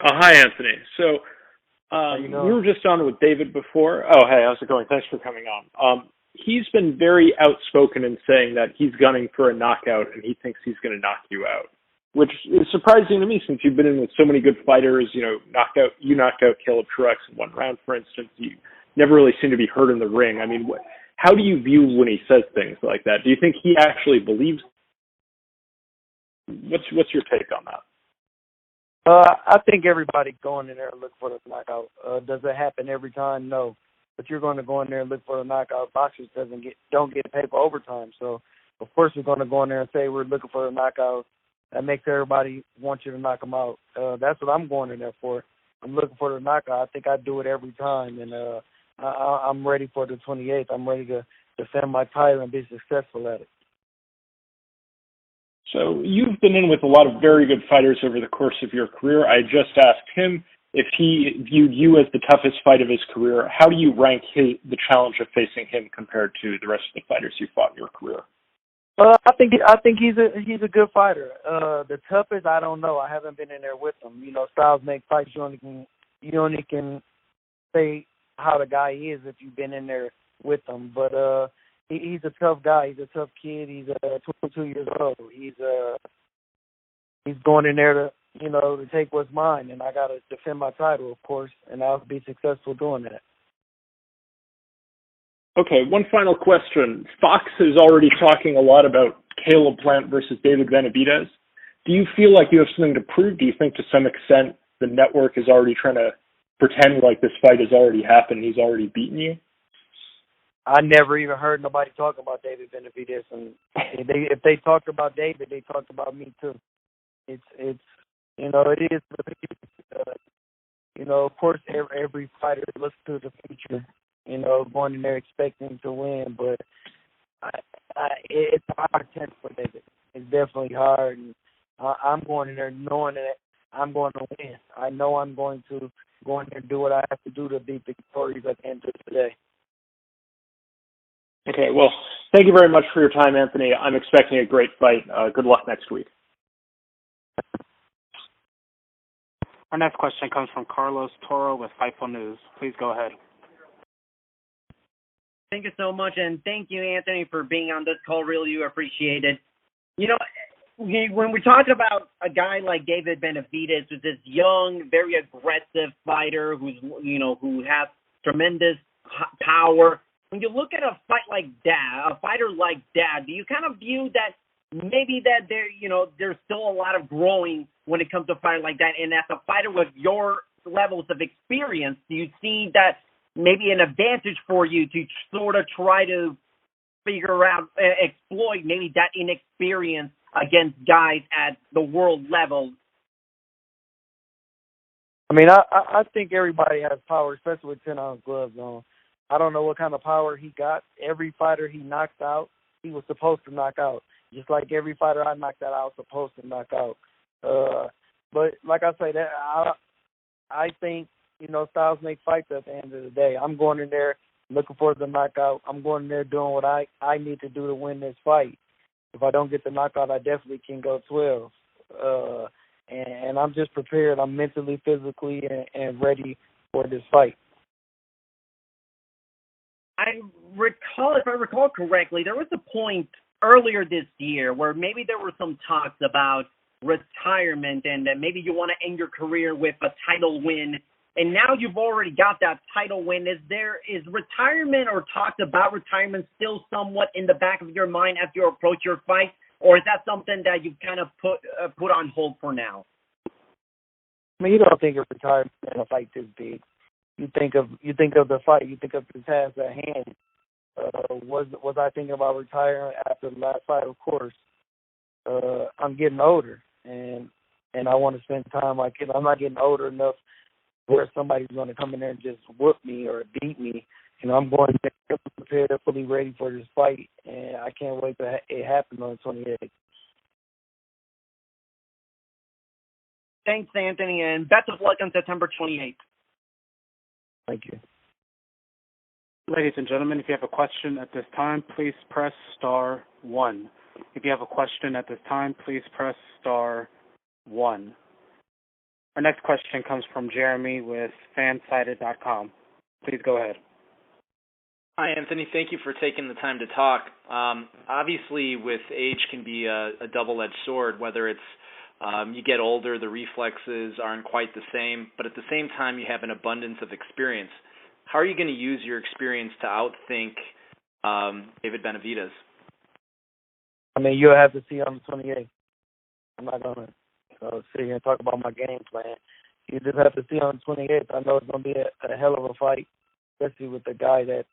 Hi, Anthony. So How you we doing? were just on with David before. Oh, hey, how's it going? Thanks for coming on. He's been very outspoken in saying that he's gunning for a knockout and he thinks he's going to knock you out, which is surprising to me since you've been in with so many good fighters. You knocked out Caleb Truex in one round, for instance. You never really seem to be hurt in the ring. I mean, how do you view when he says things like that? Do you think he actually believes? What's your take on that? I think everybody going in there and look for the knockout. Does it happen every time? No. But you're going to go in there and look for the knockout. Boxers don't get paid for overtime. So of course we're going to go in there and say we're looking for the knockout. That makes everybody want you to knock them out. That's what I'm going in there for. I'm looking for the knockout. I think I do it every time, and I'm ready for the 28th. I'm ready to defend my title and be successful at it. So you've been in with a lot of very good fighters over the course of your career. I just asked him if he viewed you as the toughest fight of his career. How do you rank the challenge of facing him compared to the rest of the fighters you fought in your career? I think he's a good fighter. The toughest, I don't know. I haven't been in there with him. You know, styles make fights. You only can say how the guy is if you've been in there with him. But he's a tough guy. He's a tough kid. He's 22 years old. He's going in there to take what's mine, and I got to defend my title, of course, and I'll be successful doing that. Okay, one final question. Fox is already talking a lot about Caleb Plant versus David Benavidez. Do you feel like you have something to prove? Do you think to some extent the network is already trying to pretend like this fight has already happened, he's already beaten you? I never even heard nobody talk about David Benavidez, and if they talked about David, they talked about me too. It's it is of course every fighter looks to the future, going in there expecting to win, but it's a hard test for David. It's definitely hard, and I'm going in there knowing that I'm going to win. I know I'm going to go in there and do what I have to do to be victorious at the end of today. Okay, well, thank you very much for your time, Anthony. I'm expecting a great fight. Good luck next week. Our next question comes from Carlos Toro with Fightful News. Please go ahead. Thank you so much, and thank you, Anthony, for being on this call. Really do appreciate it. You know, when we're talking about a guy like David Benavidez, who's this young, very aggressive fighter who has tremendous power, when you look at a fight like that, a fighter like that, do you kind of view that maybe that there's still a lot of growing when it comes to a fighter like that? And as a fighter with your levels of experience, do you see that maybe an advantage for you to sort of try to figure out, exploit maybe that inexperience against guys at the world level? I mean, I think everybody has power, especially with 10-ounce gloves on. I don't know what kind of power he got. Every fighter he knocked out, he was supposed to knock out. Just like every fighter I knocked out, I was supposed to knock out. But like I say, that I think, styles make fights at the end of the day. I'm going in there looking for the knockout. I'm going in there doing what I need to do to win this fight. If I don't get the knockout, I definitely can go 12. And I'm just prepared. I'm mentally, physically, and ready for this fight. If I recall correctly, there was a point earlier this year where maybe there were some talks about retirement and that maybe you want to end your career with a title win. And now you've already got that title win. Is retirement or talks about retirement still somewhat in the back of your mind as you approach your fight, or is that something that you've kind of put on hold for now? I mean, you don't think of retirement in a fight this big. You think of the fight. You think of the task at hand. Was I thinking about retiring after the last fight? Of course. I'm getting older, and I want to spend time like it. I'm not getting older enough where somebody's going to come in there and just whoop me or beat me. I'm going to be prepared, fully ready for this fight, and I can't wait to it happen on the 28th. Thanks, Anthony, and best of luck on September 28th. Thank you. Ladies and gentlemen, if you have a question at this time, please press star 1. If you have a question at this time, please press star 1. Our next question comes from Jeremy with fansided.com. Please go ahead. Hi, Anthony. Thank you for taking the time to talk. Obviously, with age can be a double-edged sword, whether it's you get older, the reflexes aren't quite the same, but at the same time, you have an abundance of experience. How are you going to use your experience to outthink David Benavidez? I mean, you'll have to see on the 28th. I'm not going to sit here and talk about my game plan. You just have to see on the 28th. I know it's going to be a hell of a fight, especially with the guy that,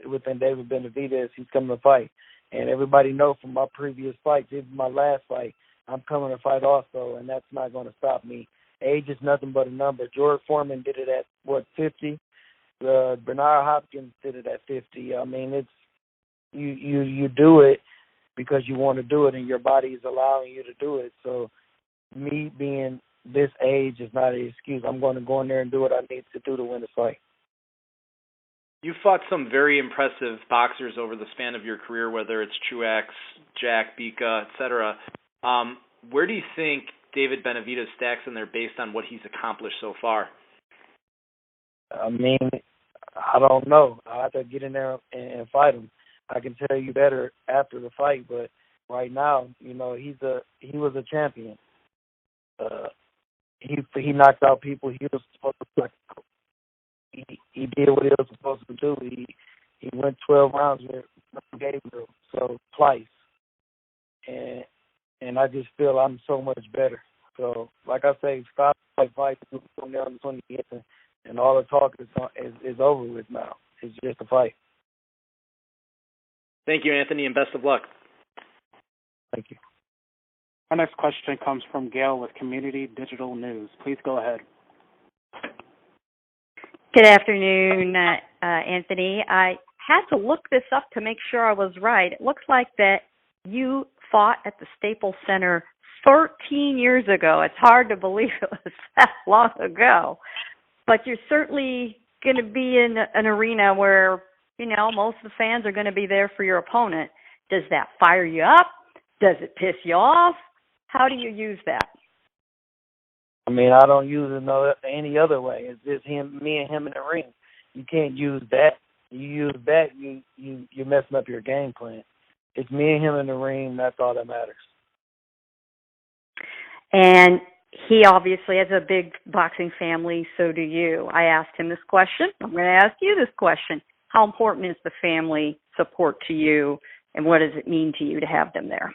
within David Benavidez, he's coming to fight. And everybody knows from my previous fights, even my last fight, I'm coming to fight also, and that's not going to stop me. Age is nothing but a number. George Foreman did it at, 50? Bernard Hopkins did it at 50. I mean, it's you do it because you want to do it and your body is allowing you to do it. So me being this age is not an excuse. I'm going to go in there and do what I need to do to win the fight. You fought some very impressive boxers over the span of your career, whether it's Truex, Jack, Bika, etc. Where do you think David Benavidez stacks in there based on what he's accomplished so far? I mean, I don't know. I have to get in there and fight him. I can tell you better after the fight, but right now, he was a champion. He knocked out people he was supposed to. He did what he was supposed to do. He went 12 rounds with Gabriel, so twice, and I just feel I'm so much better. So, like I say, stop fight from there on the 28th, and all the talk is over with now. It's just a fight. Thank you, Anthony, and best of luck. Thank you. Our next question comes from Gail with Community Digital News. Please go ahead. Good afternoon, Anthony. I had to look this up to make sure I was right. It looks like that you fought at the Staples Center 13 years ago. It's hard to believe it was that long ago. But you're certainly going to be in an arena where, most of the fans are going to be there for your opponent. Does that fire you up? Does it piss you off? How do you use that? I mean, I don't use it any other way. It's just me and him in the ring. You can't use that. You use that, you're messing up your game plan. It's me and him in the ring. That's all that matters. And he obviously has a big boxing family. So do you. I asked him this question. I'm going to ask you this question. How important is the family support to you, and what does it mean to you to have them there?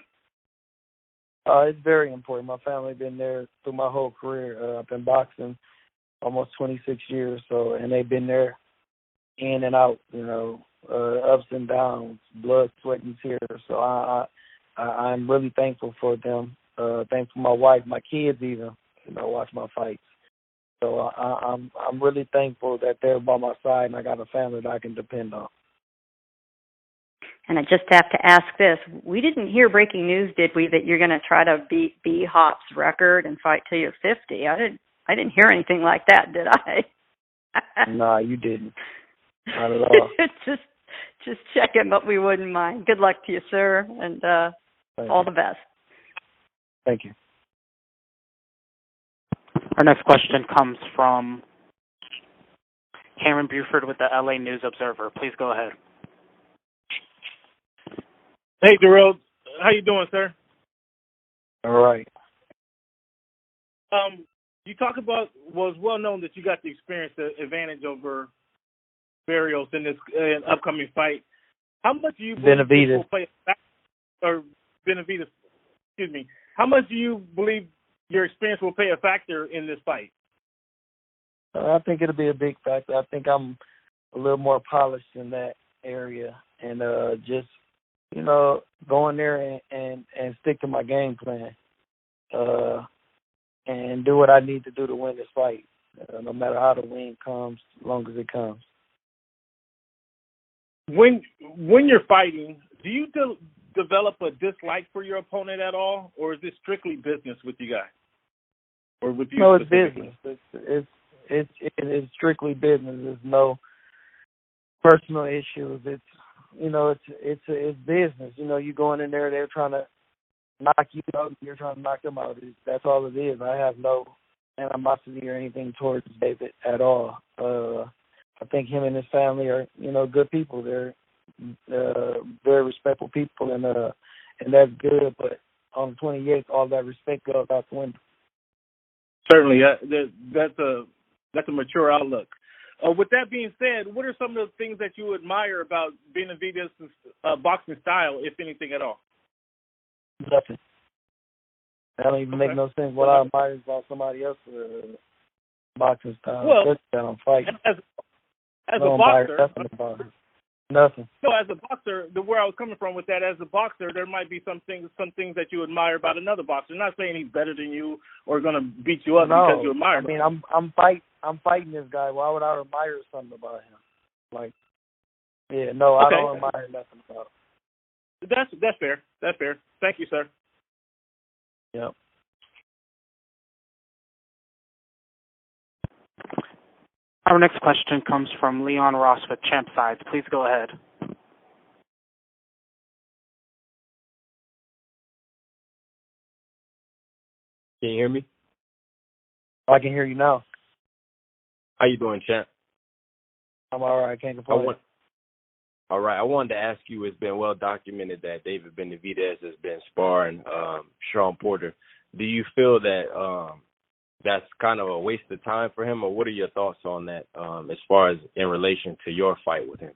It's very important. My family been there through my whole career. I've been boxing almost 26 years, and they've been there in and out, ups and downs, blood, sweat, and tears. So I'm really thankful for them. Thankful for my wife, my kids even, watch my fights. So I'm really thankful that they're by my side and I got a family that I can depend on. And I just have to ask this. We didn't hear breaking news, did we, that you're going to try to beat B-Hop's record and fight till you're 50? I didn't hear anything like that, did I? No, you didn't. Not at all. just checking, but we wouldn't mind. Good luck to you, sir, and all the best. Thank you. Our next question comes from Cameron Buford with the LA News Observer. Please go ahead. Hey, Dirrell. How you doing, sir? All right. You talk about, it's well known that you got the experience, the advantage over Barrios in this upcoming fight. How much do you believe Benavidez will play a factor, or Benavidez, excuse me, how much do you believe your experience will play a factor in this fight? I think it'll be a big factor. I think I'm a little more polished in that area, and just go in there and stick to my game plan, and do what I need to do to win this fight, no matter how the win comes, as long as it comes. When you're fighting, do you develop a dislike for your opponent at all, or is this strictly business with you guys? Or with you? No, it's business. It's strictly business. There's no personal issues. It's business. You going in there, they're trying to knock you out, and you're trying to knock them out. That's all it is. I have no animosity or anything towards David at all. I think him and his family are, good people. They're very respectful people, and that's good. But on the 28th, all that respect goes out the window. Certainly, that's a mature outlook. With that being said, what are some of the things that you admire about Benavidez' boxing style, if anything at all? Nothing. That don't even make no sense. What I admire is about somebody else's boxing style. Well, that I'm fighting. As a boxer, nothing. No, as a boxer, where I was coming from with that, as a boxer, there might be some things that you admire about another boxer. I'm not saying he's better than you or going to beat you up because you admire him. I mean, I'm fighting this guy. Why would I admire something about him? I don't admire nothing about him. That's fair. That's fair. Thank you, sir. Yep. Our next question comes from Leon Ross with Champ Sides. Please go ahead. Can you hear me? I can hear you now. How you doing, Champ? I'm all right. I can't complain. All right. I wanted to ask you, it's been well documented that David Benavidez has been sparring Sean Porter. Do you feel that that's kind of a waste of time for him, or what are your thoughts on that as far as in relation to your fight with him?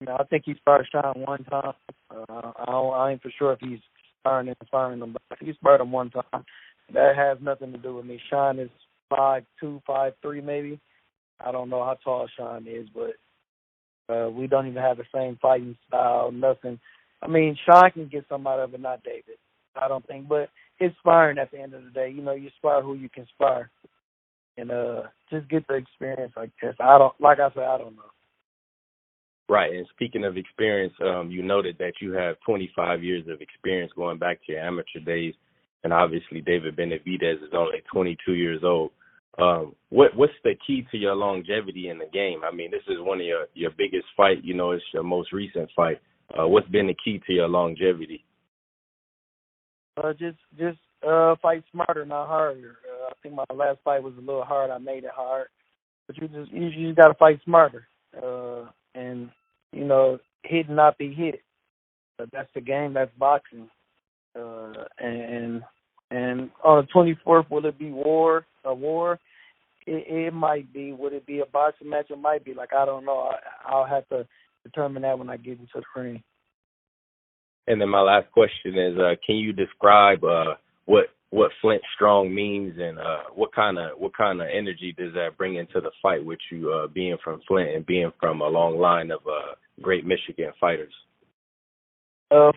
I think he sparred Sean one time. I ain't for sure if he's sparring him, but if he sparred him one time, that has nothing to do with me. Sean is 5'2", 5'3", maybe. I don't know how tall Sean is, but we don't even have the same fighting style, nothing. I mean, Sean can get something out of it, not David. I don't think, but it's sparring at the end of the day. You spar who you can spar, and just get the experience. I guess I don't know. Right, and speaking of experience, you noted that you have 25 years of experience going back to your amateur days, and obviously David Benavidez is only 22 years old. What's the key to your longevity in the game? I mean, this is one of your biggest fight. It's your most recent fight. What's been the key to your longevity? Just fight smarter, not harder. I think my last fight was a little hard. I made it hard, but you just got to fight smarter, and hit and not be hit. That's the game. That's boxing. And on the 24th, will it be a war? It might be. Would it be a boxing match? It might be. I don't know. I'll have to determine that when I get into the ring. And then my last question is, can you describe what Flint strong means, and what kind of energy does that bring into the fight with you being from Flint and being from a long line of great Michigan fighters?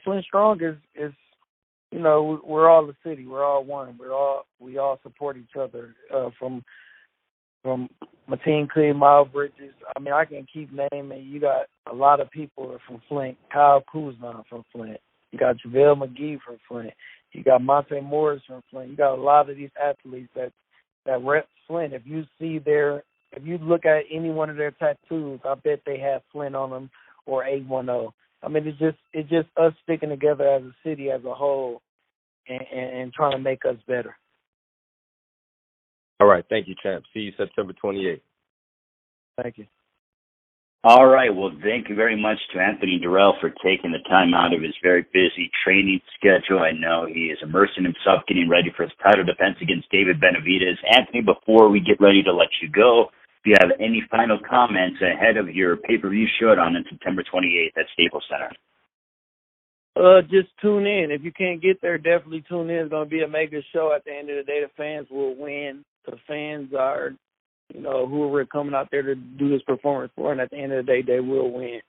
Flint strong is we're all the city. We're all one. We all support each other. From Mateen Clee, Miles Bridges. I mean, I can keep naming. You got a lot of people from Flint. Kyle Kuzma from Flint. You got JaVale McGee from Flint. You got Monte Morris from Flint. You got a lot of these athletes that rep Flint. If you look at any one of their tattoos, I bet they have Flint on them or 810. I mean, it's just us sticking together as a city as a whole and trying to make us better. All right. Thank you, Champ. See you September 28th. Thank you. All right. Well, thank you very much to Anthony Dirrell for taking the time out of his very busy training schedule. I know he is immersing himself, getting ready for his title defense against David Benavidez. Anthony, before we get ready to let you go, do you have any final comments ahead of your pay-per-view showdown on September 28th at Staples Center? Just tune in. If you can't get there, definitely tune in. It's going to be a mega show. At the end of the day, the fans will win. The fans are, who we're coming out there to do this performance for, and at the end of the day, they will win.